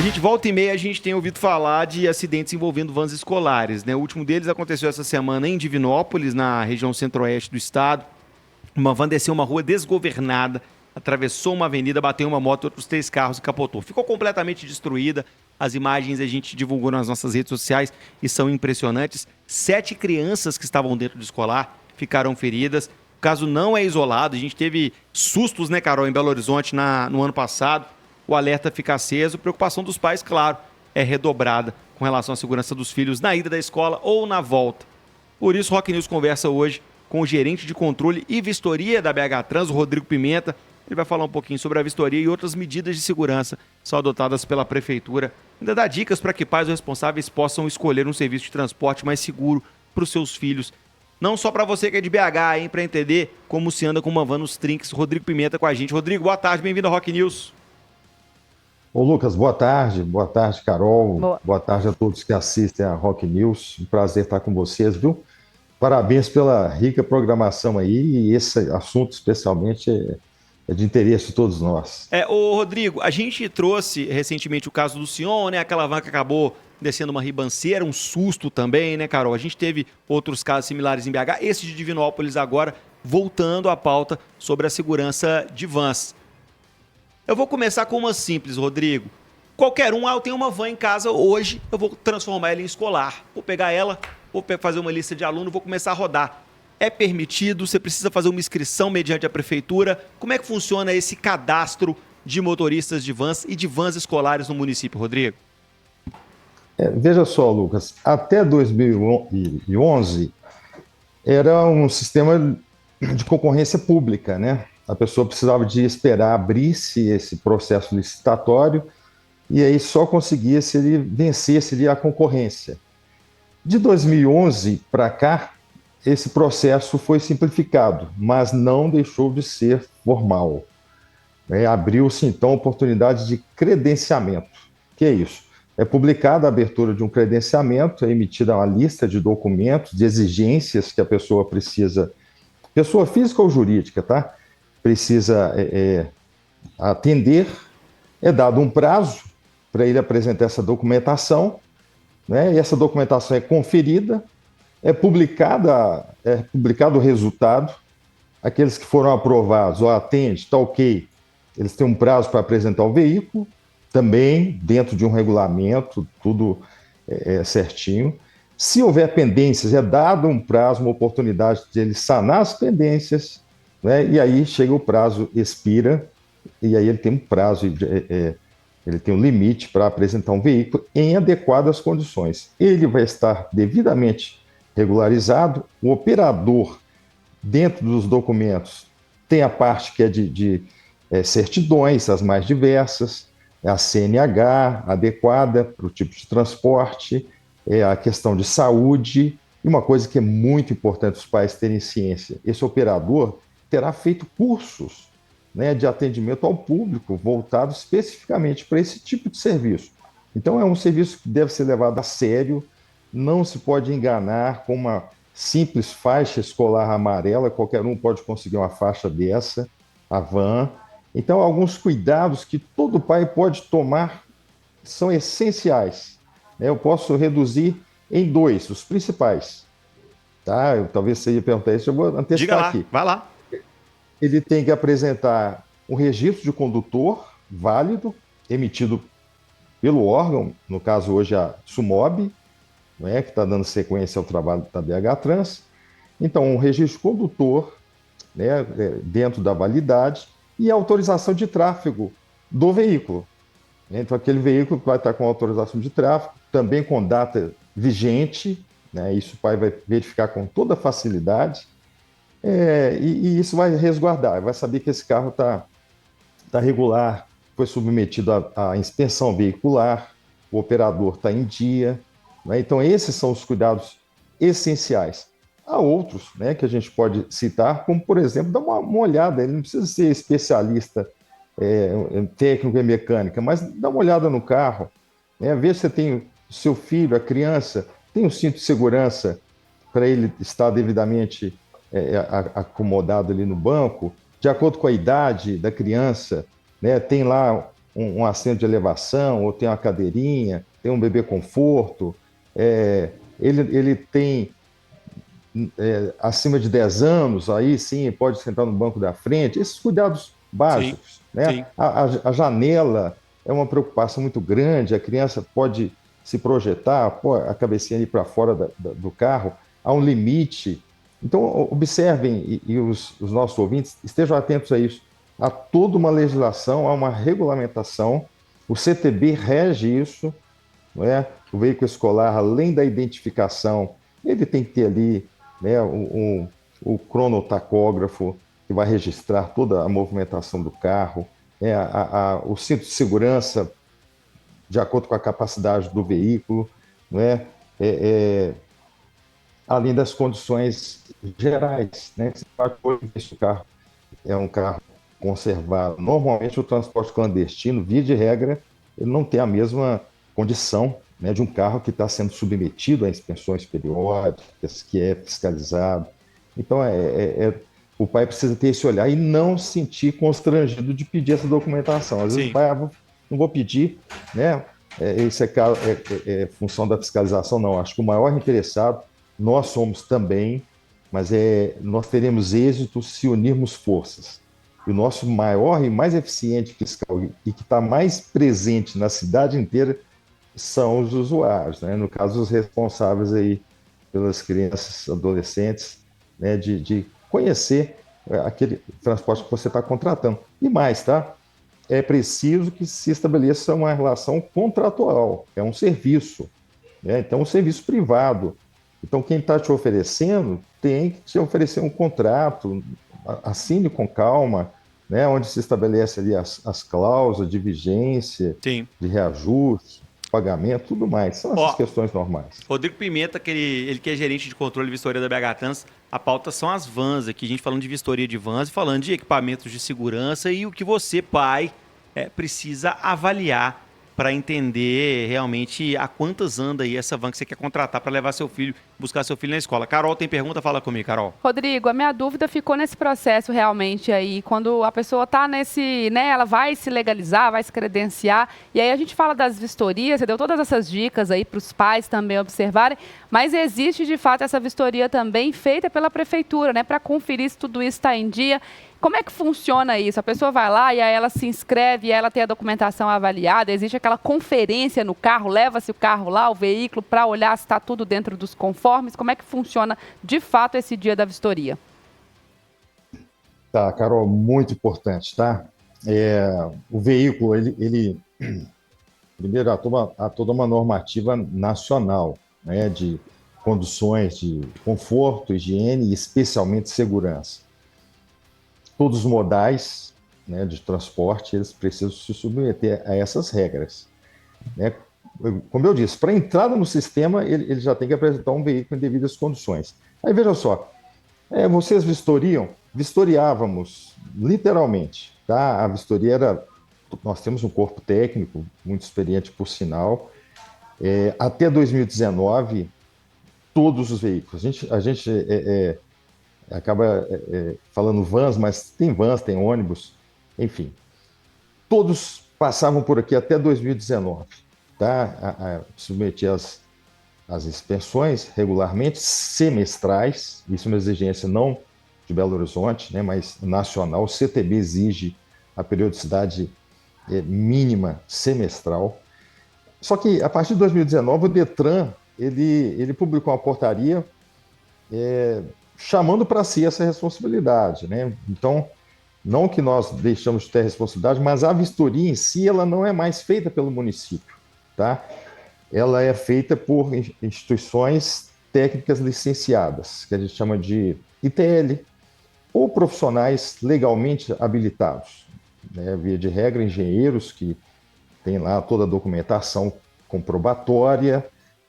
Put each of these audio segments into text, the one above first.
A gente volta e meia, a gente tem ouvido falar de acidentes envolvendo vans escolares, né? O último deles aconteceu essa semana em Divinópolis, na região centro-oeste do estado. Uma van desceu uma rua desgovernada, atravessou uma avenida, bateu uma moto e outros 3 carros e capotou. Ficou completamente destruída. As imagens a gente divulgou nas nossas redes sociais e são impressionantes. 7 crianças que estavam dentro do escolar ficaram feridas. O caso não é isolado. A gente teve sustos, né, Carol, em Belo Horizonte no ano passado. O alerta fica aceso. A preocupação dos pais, claro, é redobrada com relação à segurança dos filhos na ida da escola ou na volta. Por isso, o Rock News conversa hoje com o gerente de controle e vistoria da BH Trans, o Rodrigo Pimenta. Ele vai falar um pouquinho sobre a vistoria e outras medidas de segurança que são adotadas pela prefeitura. Ainda dá dicas para que pais ou responsáveis possam escolher um serviço de transporte mais seguro para os seus filhos. Não só para você que é de BH, hein, para entender como se anda com uma van nos trinques. Rodrigo Pimenta com a gente. Rodrigo, boa tarde, bem-vindo ao Rock News. Ô Lucas, boa tarde, Carol, Boa. boa tarde a todos que assistem a Rock News, um prazer estar com vocês, viu? Parabéns pela rica programação aí, e esse assunto especialmente é de interesse de todos nós. Ô Rodrigo, a gente trouxe recentemente o caso do Sion, né? Aquela van que acabou descendo uma ribanceira, um susto também, né, Carol? A gente teve outros casos similares em BH, esse de Divinópolis agora, voltando à pauta sobre a segurança de vans. Eu vou começar com uma simples, Rodrigo. Qualquer um, eu tenho uma van em casa hoje, eu vou transformar ela em escolar. Vou pegar ela, vou fazer uma lista de alunos, vou começar a rodar. É permitido? Você precisa fazer uma inscrição mediante a prefeitura? Como é que funciona esse cadastro de motoristas de vans e de vans escolares no município, Rodrigo? Veja só, Lucas, até 2011 era um sistema de concorrência pública, né? A pessoa precisava de esperar abrir-se esse processo licitatório e aí só conseguia se ele vencesse ali a concorrência. De 2011 para cá, esse processo foi simplificado, mas não deixou de ser formal. Abriu-se, então, a oportunidade de credenciamento. O que é isso? É publicada a abertura de um credenciamento, é emitida uma lista de documentos, de exigências que a pessoa precisa, pessoa física ou jurídica, tá? Precisa atender, é dado um prazo para ele apresentar essa documentação, né? E essa documentação é conferida, é publicado o resultado, aqueles que foram aprovados, ou atende, está ok, eles têm um prazo para apresentar o veículo, também dentro de um regulamento, tudo certinho. Se houver pendências, é dado um prazo, uma oportunidade de ele sanar as pendências, né? E aí chega o prazo, expira, e aí ele tem um prazo, ele tem um limite para apresentar um veículo em adequadas condições. Ele vai estar devidamente regularizado, o operador, dentro dos documentos, tem a parte que é de certidões, as mais diversas, a CNH adequada para o tipo de transporte, a questão de saúde, e uma coisa que é muito importante os pais terem ciência, esse operador terá feito cursos, né, de atendimento ao público, voltado especificamente para esse tipo de serviço. Então é um serviço que deve ser levado a sério, não se pode enganar com uma simples faixa escolar amarela, qualquer um pode conseguir uma faixa dessa, a van. Então, alguns cuidados que todo pai pode tomar são essenciais, né? Eu posso reduzir em 2, os principais. Tá? Talvez você ia perguntar isso, eu vou Diga antecipar lá, aqui. vai lá. Ele tem que apresentar um registro de condutor válido, emitido pelo órgão, no caso hoje a SUMOB, né, que está dando sequência ao trabalho da BH Trans. Então, um registro condutor, né, dentro da validade, e a autorização de tráfego do veículo. Então, aquele veículo vai estar com autorização de tráfego, também com data vigente, né, isso o pai vai verificar com toda facilidade, e isso vai resguardar, vai saber que esse carro está regular, foi submetido à inspeção veicular, o operador está em dia, né? Então, esses são os cuidados essenciais. Há outros, né, que a gente pode citar, como, por exemplo, dar uma olhada, ele não precisa ser especialista técnico em mecânica, mas dá uma olhada no carro, né, ver se você tem o seu filho, a criança, tem um cinto de segurança para ele estar devidamente acomodado ali no banco, de acordo com a idade da criança, né, tem lá um assento de elevação, ou tem uma cadeirinha, tem um bebê conforto, ele tem acima de 10 anos, aí sim pode sentar no banco da frente, esses cuidados Sim, básicos, né? sim. A janela é uma preocupação muito grande, a criança pode se projetar, pô, a cabecinha ali para fora do carro, há um limite. Então, observem, e os nossos ouvintes estejam atentos a isso. Há toda uma legislação, há uma regulamentação, o CTB rege isso, não é? O veículo escolar, além da identificação, ele tem que ter ali, né, o cronotacógrafo, que vai registrar toda a movimentação do carro, né, o cinto de segurança, de acordo com a capacidade do veículo, né, além das condições gerais. Né, se o carro é um carro conservado. Normalmente, o transporte clandestino, via de regra, ele não tem a mesma condição, né, de um carro que está sendo submetido a inspeções periódicas, que é fiscalizado. Então, o pai precisa ter esse olhar e não se sentir constrangido de pedir essa documentação. Às vezes o Sim. pai, não vou pedir, né? Isso é função da fiscalização, não. Acho que o maior interessado, nós somos também, mas nós teremos êxito se unirmos forças. E o nosso maior e mais eficiente fiscal, e que está mais presente na cidade inteira, são os usuários, né? No caso, os responsáveis aí pelas crianças, adolescentes, né? De conhecer aquele transporte que você está contratando. E mais, tá? É preciso que se estabeleça uma relação contratual, é um serviço, né? Então, um serviço privado. Então, quem está te oferecendo tem que te oferecer um contrato, assine com calma, né? Onde se estabelece ali as cláusulas de vigência, Sim. de reajuste, pagamento, tudo mais. São essas Ó, questões normais. Rodrigo Pimenta, ele que é gerente de controle e vistoria da BH Trans, a pauta são as vans aqui, a gente falando de vistoria de vans e falando de equipamentos de segurança e o que você, pai, precisa avaliar para entender realmente a quantas anda aí essa van que você quer contratar para levar seu filho, buscar seu filho na escola. Carol tem pergunta? Fala comigo, Carol. Rodrigo, a minha dúvida ficou nesse processo realmente aí, quando a pessoa está nesse, né, ela vai se legalizar, vai se credenciar, e aí a gente fala das vistorias, você deu todas essas dicas aí para os pais também observarem, mas existe de fato essa vistoria também feita pela prefeitura, né, para conferir se tudo isso está em dia. Como é que funciona isso? A pessoa vai lá e aí ela se inscreve e ela tem a documentação avaliada, existe aquela conferência no carro, leva-se o carro lá, o veículo, para olhar se está tudo dentro dos conformes. Como é que funciona de fato esse dia da vistoria? Tá, Carol, muito importante, tá? O veículo, primeiro, há toda uma normativa nacional, né, de condições de conforto, higiene e especialmente segurança. Todos os modais, né, de transporte, eles precisam se submeter a essas regras, né? Como eu disse, para entrada no sistema, ele já tem que apresentar um veículo em devidas condições. Aí veja só, vocês vistoriávamos, literalmente, tá? A vistoria nós temos um corpo técnico muito experiente, por sinal. Até 2019, todos os veículos. A gente acaba falando vans, mas tem vans, tem ônibus, enfim. Todos passavam por aqui até 2019, tá? Submetia as inspeções regularmente, semestrais, isso é uma exigência não de Belo Horizonte, né, mas nacional. O CTB exige a periodicidade mínima semestral. Só que, a partir de 2019, o Detran ele publicou uma portaria chamando para si essa responsabilidade, né? Então, não que nós deixamos de ter responsabilidade, mas a vistoria em si ela não é mais feita pelo município, tá? Ela é feita por instituições técnicas licenciadas, que a gente chama de ITL, ou profissionais legalmente habilitados, né? Via de regra, engenheiros que têm lá toda a documentação comprobatória,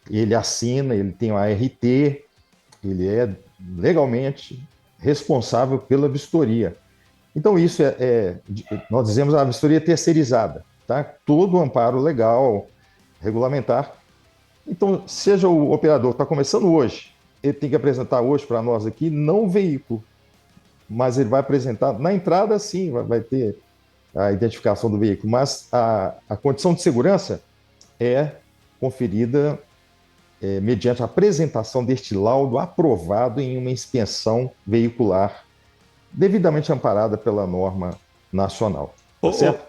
ele assina, ele tem o ART, ele é legalmente responsável pela vistoria. Então, isso nós dizemos a vistoria terceirizada, tá? Todo o amparo legal, regulamentar. Então, seja o operador que está começando hoje, ele tem que apresentar hoje para nós aqui, não o veículo, mas ele vai apresentar na entrada, sim, vai ter a identificação do veículo, mas a condição de segurança é conferida mediante a apresentação deste laudo aprovado em uma inspeção veicular devidamente amparada pela norma nacional. Tá certo?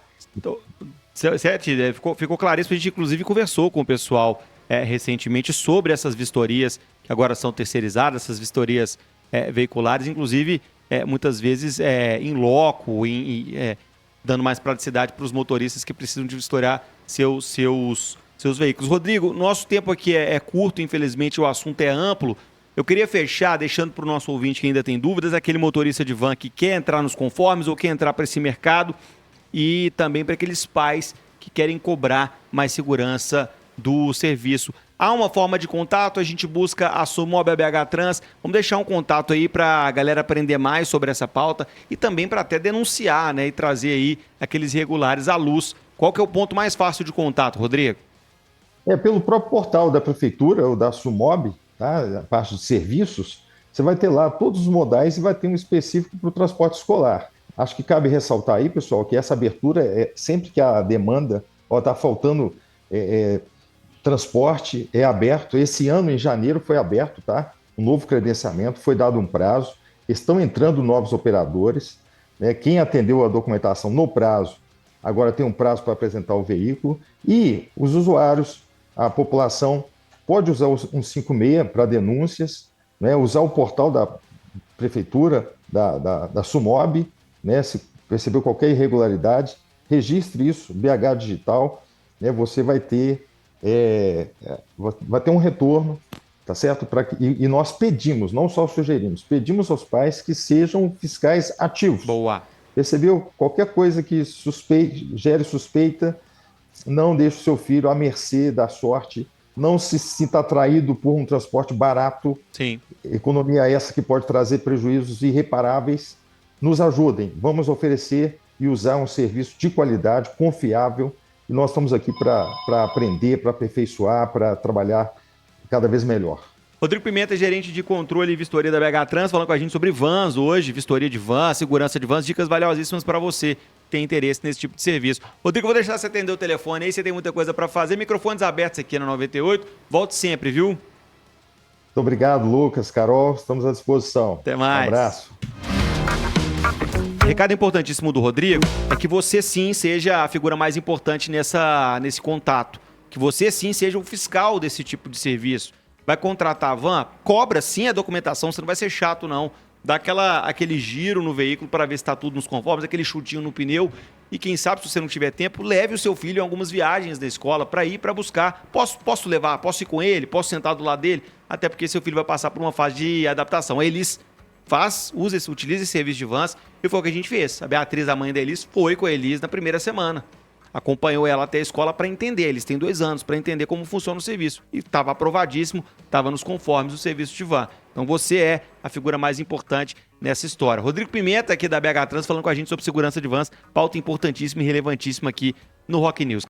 Certo, ficou claríssimo. A gente, inclusive, conversou com o pessoal recentemente sobre essas vistorias que agora são terceirizadas, essas vistorias veiculares, inclusive, muitas vezes em loco, dando mais praticidade para os motoristas que precisam de vistoriar seus veículos. Rodrigo, nosso tempo aqui é curto, infelizmente o assunto é amplo. Eu queria fechar deixando para o nosso ouvinte que ainda tem dúvidas, aquele motorista de van que quer entrar nos conformes ou quer entrar para esse mercado, e também para aqueles pais que querem cobrar mais segurança do serviço. Há uma forma de contato, a gente busca a Sumob ABH Trans. Vamos deixar um contato aí para a galera aprender mais sobre essa pauta e também para até denunciar, né, e trazer aí aqueles irregulares à luz. Qual que é o ponto mais fácil de contato, Rodrigo? Pelo próprio portal da Prefeitura ou da Sumob, tá? A parte de serviços, você vai ter lá todos os modais e vai ter um específico para o transporte escolar. Acho que cabe ressaltar aí, pessoal, que essa abertura sempre que a demanda está faltando transporte, é aberto. Esse ano, em janeiro, foi aberto, tá? Um novo credenciamento, foi dado um prazo, estão entrando novos operadores, né? Quem atendeu a documentação no prazo, agora tem um prazo para apresentar o veículo, e os usuários, a população, pode usar o 156 para denúncias, né? Usar o portal da Prefeitura, da Sumob, né? Se percebeu qualquer irregularidade, registre isso, BH Digital, né? Você vai ter um retorno, tá certo? E nós pedimos, não só sugerimos, pedimos aos pais que sejam fiscais ativos. Boa. Percebeu? Qualquer coisa que gere suspeita, não deixe o seu filho à mercê da sorte, não se sinta atraído por um transporte barato. Sim. Economia essa que pode trazer prejuízos irreparáveis. Nos ajudem, vamos oferecer e usar um serviço de qualidade, confiável, e nós estamos aqui para aprender, para aperfeiçoar, para trabalhar cada vez melhor. Rodrigo Pimenta, gerente de controle e vistoria da BH Trans, falando com a gente sobre vans hoje, vistoria de van, segurança de vans, dicas valiosíssimas para você que tem interesse nesse tipo de serviço. Rodrigo, vou deixar você atender o telefone aí, você tem muita coisa para fazer, microfones abertos aqui na 98, volte sempre, viu? Muito obrigado, Lucas, Carol, estamos à disposição. Até mais. Um abraço. Recado importantíssimo do Rodrigo é que você sim seja a figura mais importante nesse contato. Que você sim seja o fiscal desse tipo de serviço. Vai contratar a van, cobra sim a documentação, você não vai ser chato não. Dá aquele giro no veículo para ver se está tudo nos conformes, aquele chutinho no pneu. E quem sabe, se você não tiver tempo, leve o seu filho em algumas viagens da escola para ir, para buscar. Posso levar? Posso ir com ele? Posso sentar do lado dele? Até porque seu filho vai passar por uma fase de adaptação. A Elis utiliza esse serviço de vans e foi o que a gente fez. A Beatriz, a mãe da Elis, foi com a Elis na primeira semana. Acompanhou ela até a escola para entender. Eles têm 2 anos para entender como funciona o serviço. E estava aprovadíssimo, estava nos conformes do serviço de van. Então você é a figura mais importante nessa história. Rodrigo Pimenta, aqui da BH Trans, falando com a gente sobre segurança de vans. Pauta importantíssima e relevantíssima aqui no Rock News.